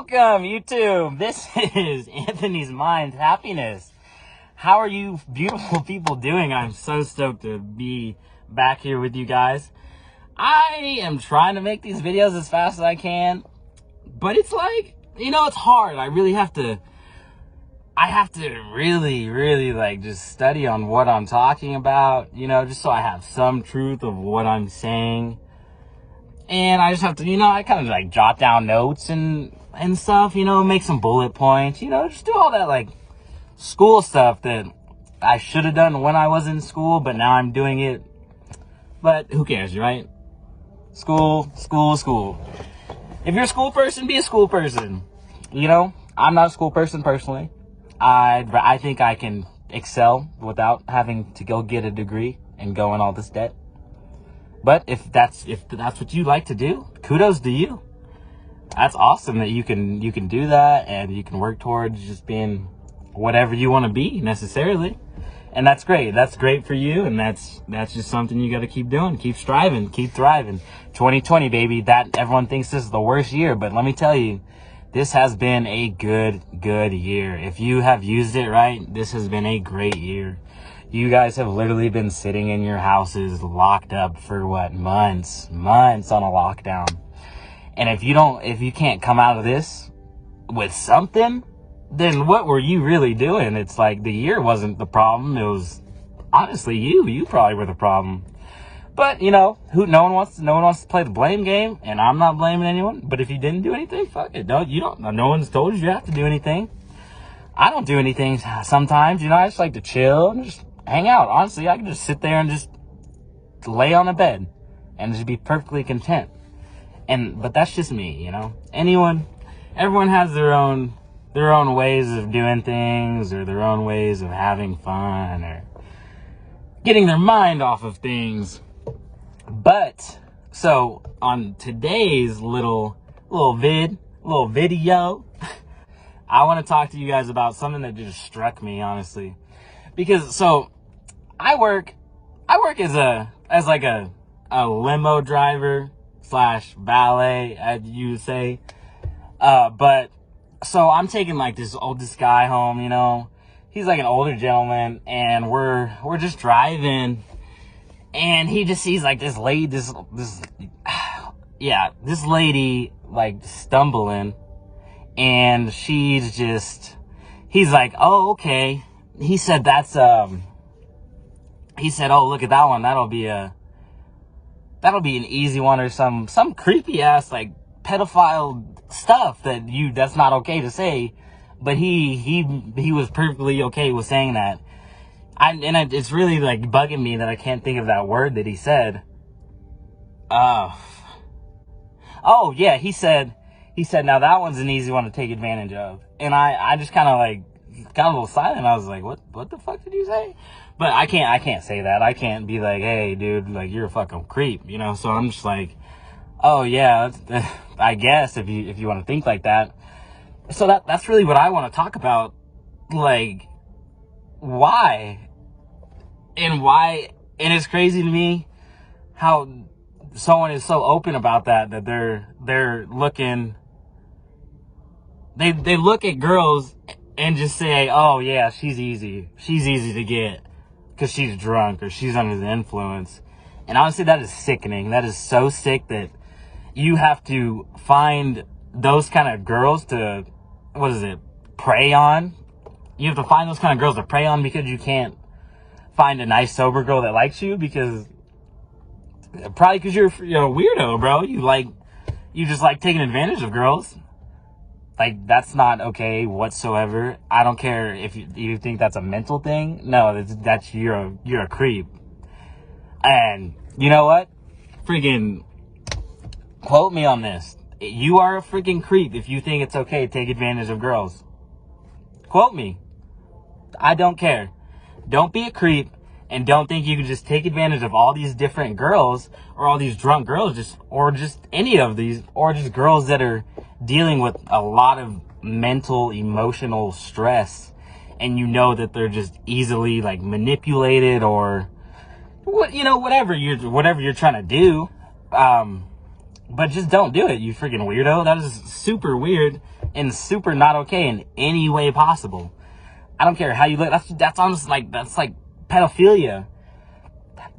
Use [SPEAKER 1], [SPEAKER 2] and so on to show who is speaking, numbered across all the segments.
[SPEAKER 1] Welcome, YouTube. This is Anthony's Mind Happiness. How are you beautiful people doing? I'm so stoked to be back here with you guys. I am trying to make these videos as fast as I can, but it's like, it's hard. I have to really like just study on what I'm talking about, just so I have some truth of what I'm saying. And I just have to, I kind of like jot down notes and stuff, make some bullet points, just do all that like school stuff that I should have done when I was in school, but now I'm doing it. But who cares, right? School. If you're a school person, be a school person. I'm not a school person personally. I think I can excel without having to go get a degree and go in all this debt. But if that's what you like to do, kudos to you. That's awesome that you can do that, and you can work towards just being whatever you want to be necessarily. And that's great. That's great for you, and that's just something you got to keep doing. Keep striving, keep thriving. 2020, baby. That everyone thinks this is the worst year, but let me tell you, this has been a good year. If you have used it right, this has been a great year. You guys have literally been sitting in your houses locked up for months on a lockdown. And if you can't come out of this with something, then what were you really doing? It's like the year wasn't the problem. It was honestly you probably were the problem. But no one wants to play the blame game, and I'm not blaming anyone. But if you didn't do anything, fuck it. No one's told you have to do anything. I don't do anything sometimes, I just like to chill and just hang out. Honestly, I can just sit there and just lay on a bed and just be perfectly content. But that's just me, everyone has their own ways of doing things, or their own ways of having fun, or getting their mind off of things. But so on today's little video, I want to talk to you guys about something that just struck me, honestly. Because so I work as like a limo driver / valet, as you would say. But so I'm taking like this oldest guy home, he's like an older gentleman, and we're just driving, and he just sees like this lady like stumbling, and he's like, oh, okay. He said, oh, look at that one. That'll be an easy one, or some creepy ass, like, pedophile stuff that's not okay to say. But he was perfectly okay with saying that. It's really like bugging me that I can't think of that word that he said. Oh yeah, he said, now that one's an easy one to take advantage of. And I just kind of like, got a little silent. I was like, what the fuck did you say? But I can't say that. I can't be like, hey dude, like, you're a fucking creep, so I'm just like, oh yeah, I guess if you want to think like that. So that's really what I want to talk about. Like, why, and it's crazy to me how someone is so open about that they're looking, they look at girls and just say, oh yeah, she's easy to get because she's drunk or she's under the influence. And honestly, that is sickening. That is so sick that you have to find those kind of girls to, prey on. You have to find those kind of girls to prey on because you can't find a nice sober girl that likes you, because probably because you're a weirdo, bro. You just like taking advantage of girls. Like, that's not okay whatsoever. I don't care if you think that's a mental thing. No, that's you're a creep. And you know what? Freaking quote me on this. You are a freaking creep if you think it's okay to take advantage of girls. Quote me. I don't care. Don't be a creep, and don't think you can just take advantage of all these different girls, or all these drunk girls, or just any of these, or just girls that are dealing with a lot of mental, emotional stress, and that they're just easily like manipulated, or whatever you're trying to do. But just don't do it, you freaking weirdo. That is super weird. and super not okay in any way possible. I don't care how you look. That's almost like, that's like pedophilia.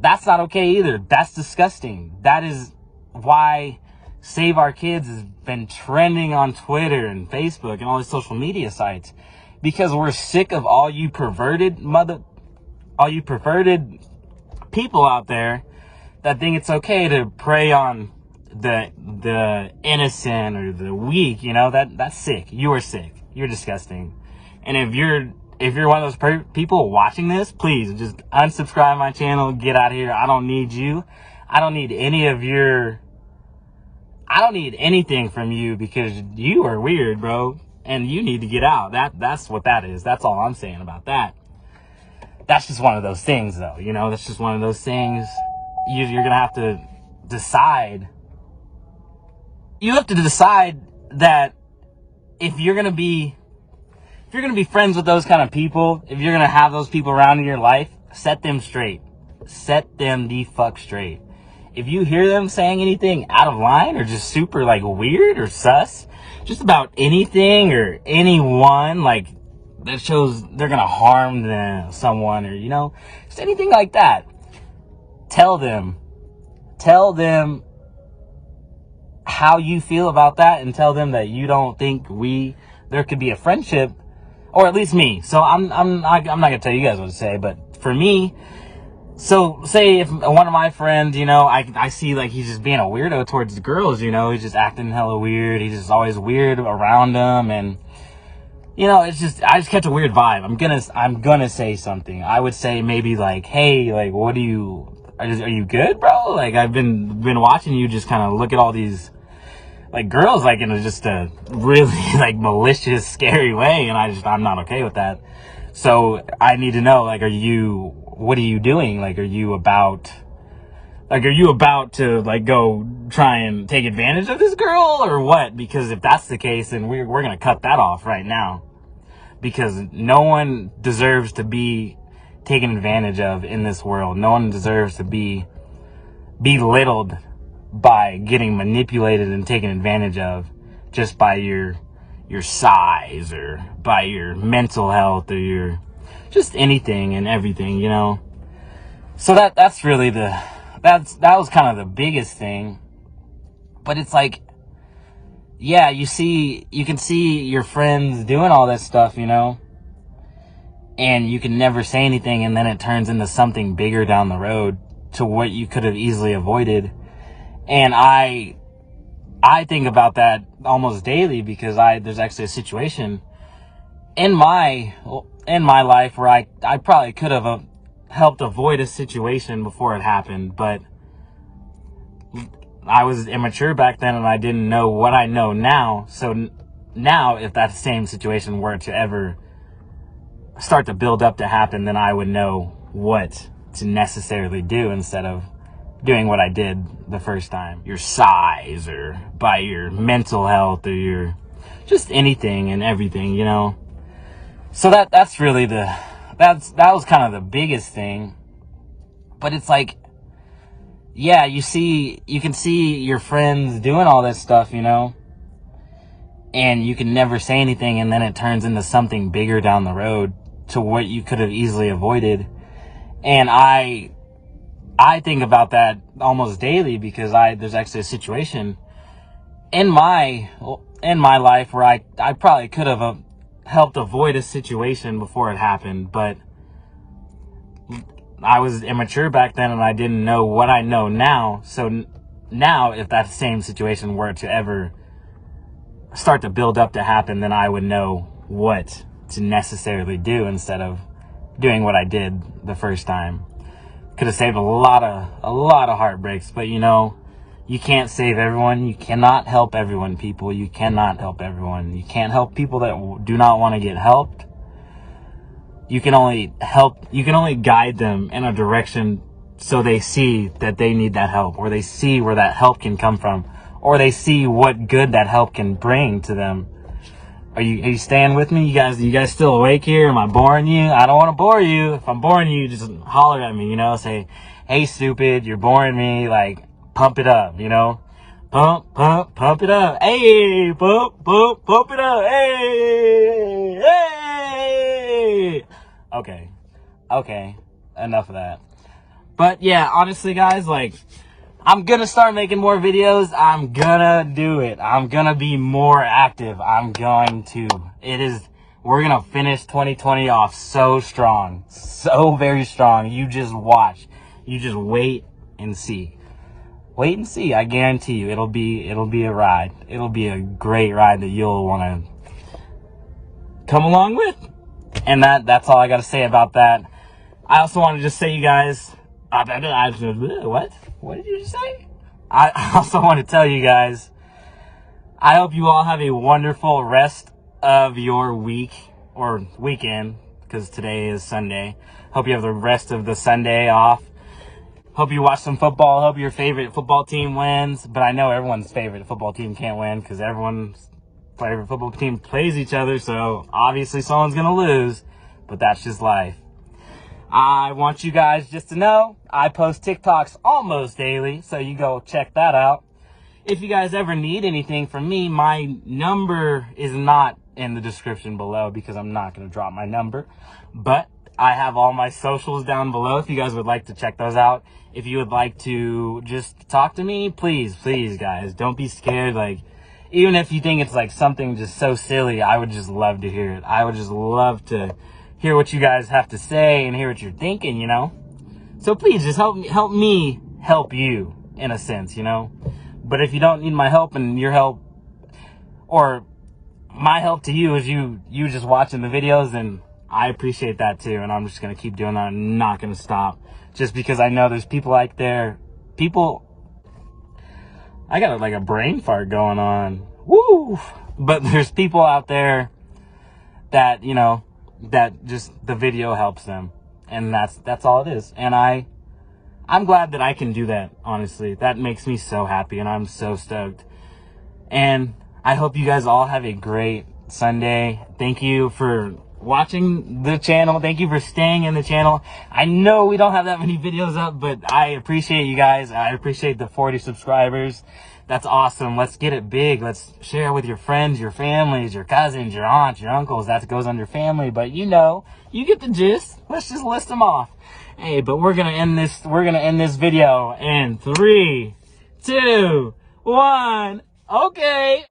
[SPEAKER 1] That's not okay either. That's disgusting. That is why Save Our Kids has been trending on Twitter and Facebook and all these social media sites, because we're sick of all you perverted people out there that think it's okay to prey on the innocent or the weak. You know, that's sick. You are sick. You're disgusting. And if you're one of those people watching this, please just unsubscribe my channel. Get out of here. I don't need you. I don't need anything from you, because you are weird, bro. And you need to get out. That's what that is. That's all I'm saying about that. That's just one of those things, though. You know, that's just one of those things. You're going to have to decide. You have to decide that if you're going to be friends with those kind of people, if you're going to have those people around in your life, set them straight. Set them the fuck straight. If you hear them saying anything out of line or just super like weird or sus, just about anything or anyone, like that shows they're going to harm someone, or, you know, just anything like that, tell them how you feel about that, and tell them that you don't think there could be a friendship, or at least me. So I'm not going to tell you guys what to say, but for me, so say if one of my friends, you know, I see like he's just being a weirdo towards the girls, you know, he's just acting hella weird. He's just always weird around them. And, you know, I just catch a weird vibe. I'm gonna say something. I would say maybe like, hey, like, are you good, bro? Like, I've been watching you just kind of look at all these like girls, like in just a really like malicious, scary way. And I'm not okay with that. So I need to know, like, what are you doing? Like, are you about to like go try and take advantage of this girl or what? Because if that's the case, then we're going to cut that off right now, because no one deserves to be taken advantage of in this world. No one deserves to be belittled by getting manipulated and taken advantage of just by your size or by your mental health or your just anything and everything, you know. So that's really that was kind of the biggest thing. But it's like, yeah, you can see your friends doing all this stuff, you know, and you can never say anything, and then it turns into something bigger down the road to what you could have easily avoided. And I think about that almost daily, because there's actually a situation in my life where I probably could have helped avoid a situation before it happened, but I was immature back then and I didn't know what I know now. So now, if that same situation were to ever start to build up to happen, then I would know what to necessarily do instead of doing what I did the first time. Your size or by your mental health or your just anything and everything, you know. So that's really that was kind of the biggest thing. But it's like, yeah, you can see your friends doing all this stuff, you know, and you can never say anything, and then it turns into something bigger down the road to what you could have easily avoided. And I think about that almost daily, because there's actually a situation in my life where I probably could have helped avoid a situation before it happened, but I was immature back then and I didn't know what I know now. So now, if that same situation were to ever start to build up to happen, then I would know what to necessarily do instead of doing what I did the first time. Could have saved a lot of heartbreaks, but you know, you can't save everyone. You cannot help everyone, people. You cannot help everyone. You can't help people that do not want to get helped. You can only guide them in a direction so they see that they need that help, or they see where that help can come from, or they see what good that help can bring to them. Are you staying with me? You guys still awake here? Am I boring you? I don't want to bore you. If I'm boring you, just holler at me, you know, say, hey, stupid, you're boring me, like, pump it up, you know. Pump it up. Hey, pump it up. Hey, hey. Okay. Enough of that. But yeah, honestly, guys, like, I'm gonna start making more videos. I'm gonna do it. I'm gonna be more active. We're gonna finish 2020 off so strong. So very strong. You just watch. You just wait and see. Wait and see. I guarantee you, it'll be a ride. It'll be a great ride that you'll want to come along with. And that's all I got to say about that. I also want to just say, you guys, what did you just say? I also want to tell you guys, I hope you all have a wonderful rest of your week or weekend, because today is Sunday. Hope you have the rest of the Sunday off. Hope you watch some football. Hope your favorite football team wins. But I know everyone's favorite football team can't win because everyone's favorite football team plays each other. So obviously someone's going to lose. But that's just life. I want you guys just to know I post TikToks almost daily. So you go check that out. If you guys ever need anything from me, my number is not in the description below because I'm not going to drop my number. But I have all my socials down below if you guys would like to check those out. If you would like to just talk to me, please, guys, don't be scared. Like, even if you think it's like something just so silly, I would just love to hear it. I would just love to hear what you guys have to say and hear what you're thinking, you know? So please just help me help you in a sense, you know? But if you don't need my help and your help, or my help to you is you just watching the videos, then I appreciate that too, and I'm just going to keep doing that. I'm not going to stop just because I know there's people out there. I got like a brain fart going on. Woo! But there's people out there that, you know, that just the video helps them. And that's all it is. And I'm glad that I can do that, honestly. That makes me so happy, and I'm so stoked. And I hope you guys all have a great Sunday. Thank you for watching the channel. Thank you for staying in the channel. I know we don't have that many videos up, but I appreciate you guys. I appreciate the 40 subscribers. That's awesome. Let's get it big. Let's share it with your friends, your families, your cousins, your aunts, your uncles. That goes under family, but you know, you get the gist. Let's just list them off. Hey, but we're gonna end this video in 3, 2, 1. Okay.